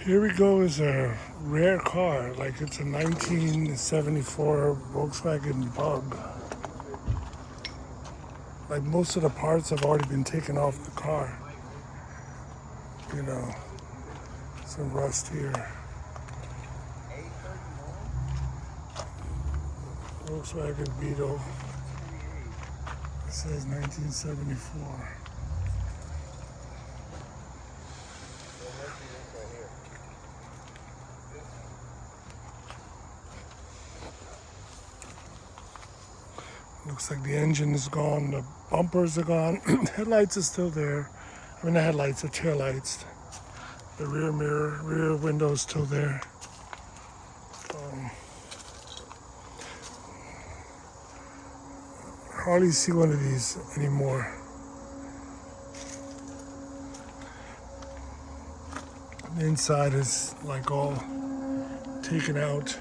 Here we go is a rare car, like it's a 1974 Volkswagen Bug. Like most of the parts have already been taken off the car. You know, some rust here. Volkswagen Beetle. It says 1974. Looks like the engine is gone, the bumpers are gone, headlights are still there. I mean, the headlights, the tail lights, the rear mirror, rear window is still there. Hardly see one of these anymore. The inside is like all taken out.